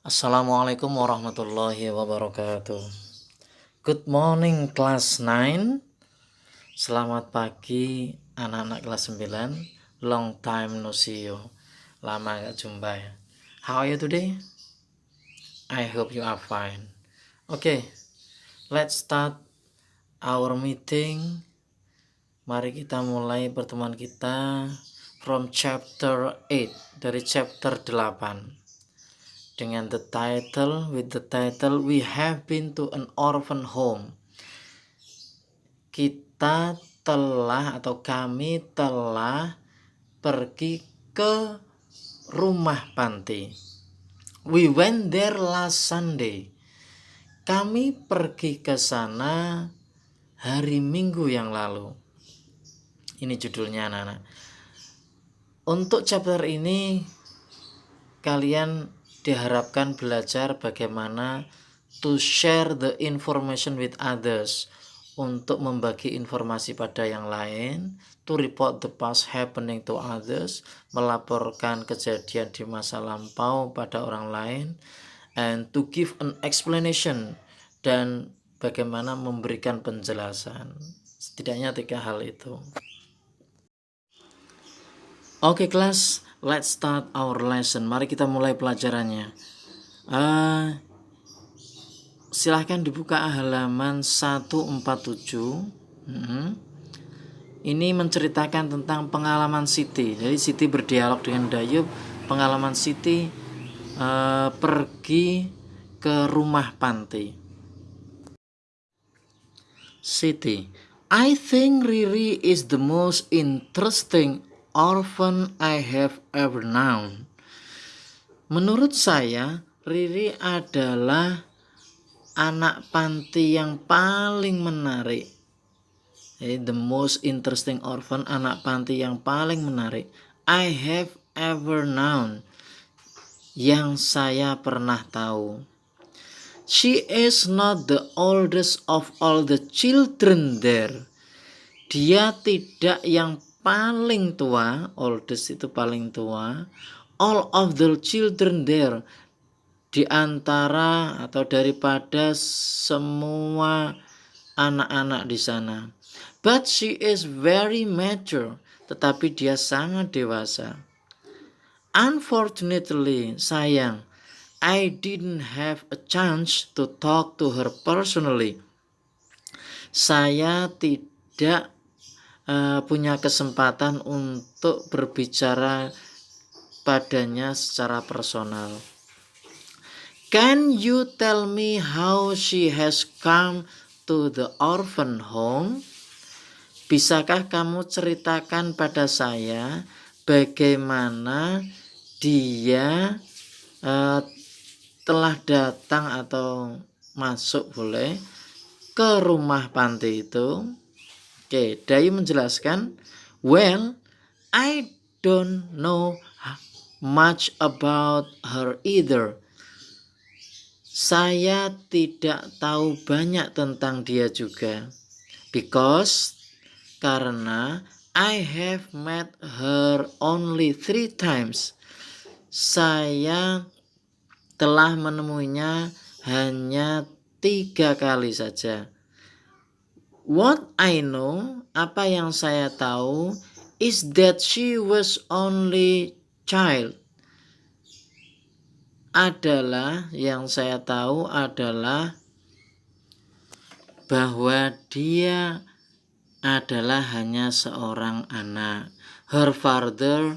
Assalamualaikum warahmatullahi wabarakatuh. Good morning kelas 9. Selamat pagi anak-anak kelas 9. Long time no see you. Lama gak jumpa ya. How are you today? I hope you are fine. Okay, let's start our meeting. Mari kita mulai pertemuan kita from chapter 8, dari chapter 8. Dengan the title, we have been to an orphan home. Kita telah atau kami telah pergi ke rumah panti. We went there last Sunday. Kami pergi ke sana hari Minggu yang lalu. Ini judulnya anak-anak. Untuk chapter ini kalian diharapkan belajar bagaimana to share the information with others, untuk membagi informasi pada yang lain, to report the past happening to others, melaporkan kejadian di masa lampau pada orang lain, and to give an explanation, dan bagaimana memberikan penjelasan. Setidaknya 3 hal itu. Oke kelas, let's start our lesson. Mari kita mulai pelajarannya. Silahkan dibuka halaman 147. Ini menceritakan tentang pengalaman Siti. Jadi Siti berdialog dengan Dayub. Pengalaman Siti pergi ke rumah panti. Siti, I think Riri is the most interesting orphan I have ever known. Menurut saya, Riri adalah anak panti yang paling menarik. The most interesting orphan, anak panti yang paling menarik I have ever known, yang saya pernah tahu. She is not the oldest of all the children there. Dia tidak yang paling tua, oldest itu paling tua, all of the children there, di antara atau daripada semua anak-anak di sana. But she is very mature, tetapi dia sangat dewasa. Unfortunately, sayang, I didn't have a chance to talk to her personally. Saya tidak punya kesempatan untuk berbicara padanya secara personal. Can you tell me how she has come to the orphan home? Bisakah kamu ceritakan pada saya bagaimana dia telah datang atau masuk boleh ke rumah panti itu? Oke, Dayu menjelaskan, well, I don't know much about her either. Saya tidak tahu banyak tentang dia juga. Karena I have met her only 3 times. Saya telah menemuinya hanya 3 kali saja. What I know, apa yang saya tahu, is that she was only child. Yang saya tahu adalah bahwa dia adalah hanya seorang anak. Her father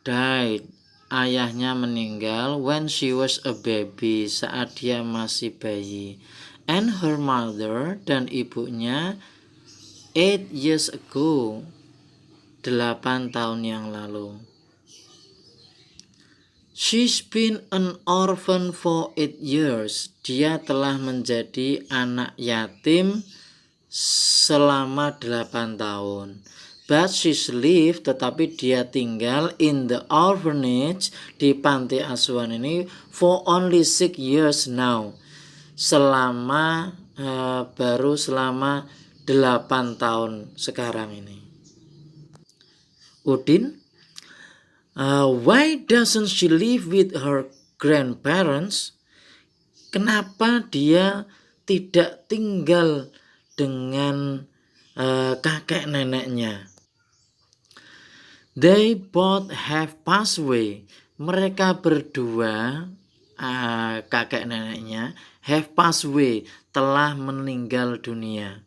died. Ayahnya meninggal when she was a baby, saat dia masih bayi. And her mother, dan ibunya, 8 years ago, 8 tahun yang lalu. She's been an orphan for 8 years. Dia telah menjadi anak yatim selama 8 tahun. But she's lived, tetapi dia tinggal in the orphanage, di panti asuhan ini, for only 6 years now. Baru selama 8 tahun sekarang ini. Udin, why doesn't she live with her grandparents? Kenapa dia tidak tinggal dengan kakek neneknya? They both have passed away. Mereka berdua, kakek neneknya, have passed away, telah meninggal dunia.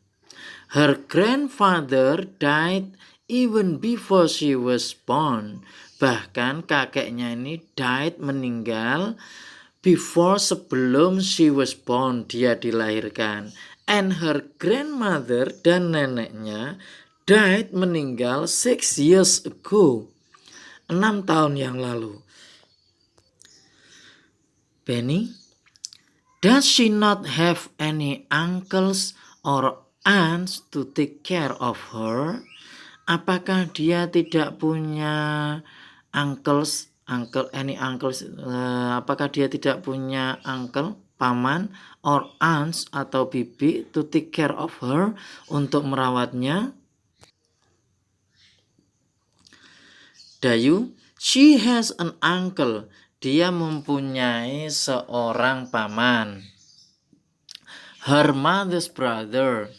Her grandfather died even before she was born. Bahkan kakeknya ini died, meninggal, before, sebelum she was born, dia dilahirkan. And her grandmother, dan neneknya, died, meninggal 6 years ago, 6 tahun yang lalu. Benny, does she not have any uncles or aunts to take care of her? Apakah dia tidak punya uncles, apakah dia tidak punya uncle, paman, or aunts atau bibi to take care of her, untuk merawatnya? Dayu, she has an uncle. Dia mempunyai seorang paman. Her mother's brother,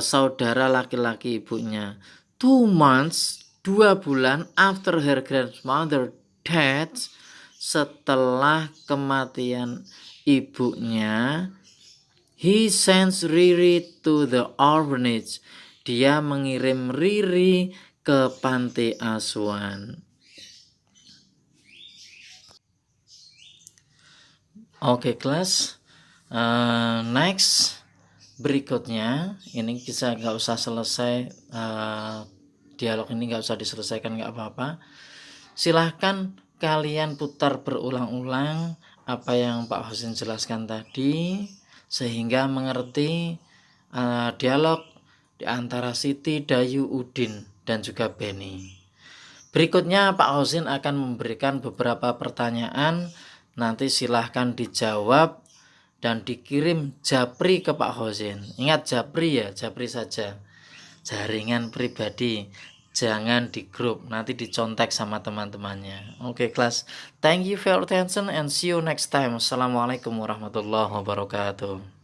saudara laki-laki ibunya. 2 months, 2 bulan after her grandmother death, setelah kematian ibunya, he sends Riri to the orphanage. Dia mengirim Riri ke panti asuhan. Oke, kelas. Next, berikutnya ini bisa nggak usah selesai, dialog ini nggak usah diselesaikan, nggak apa-apa. Silahkan kalian putar berulang-ulang apa yang Pak Husin jelaskan tadi, sehingga mengerti dialog di antara Siti, Dayu, Udin, dan juga Benny. Berikutnya Pak Husin akan memberikan beberapa pertanyaan. Nanti silahkan dijawab dan dikirim japri ke Pak Husin. Ingat, japri ya, japri saja, jaringan pribadi, jangan di grup, nanti dicontek sama teman-temannya. Oke, kelas, thank you for your attention and see you next time. Assalamualaikum warahmatullahi wabarakatuh.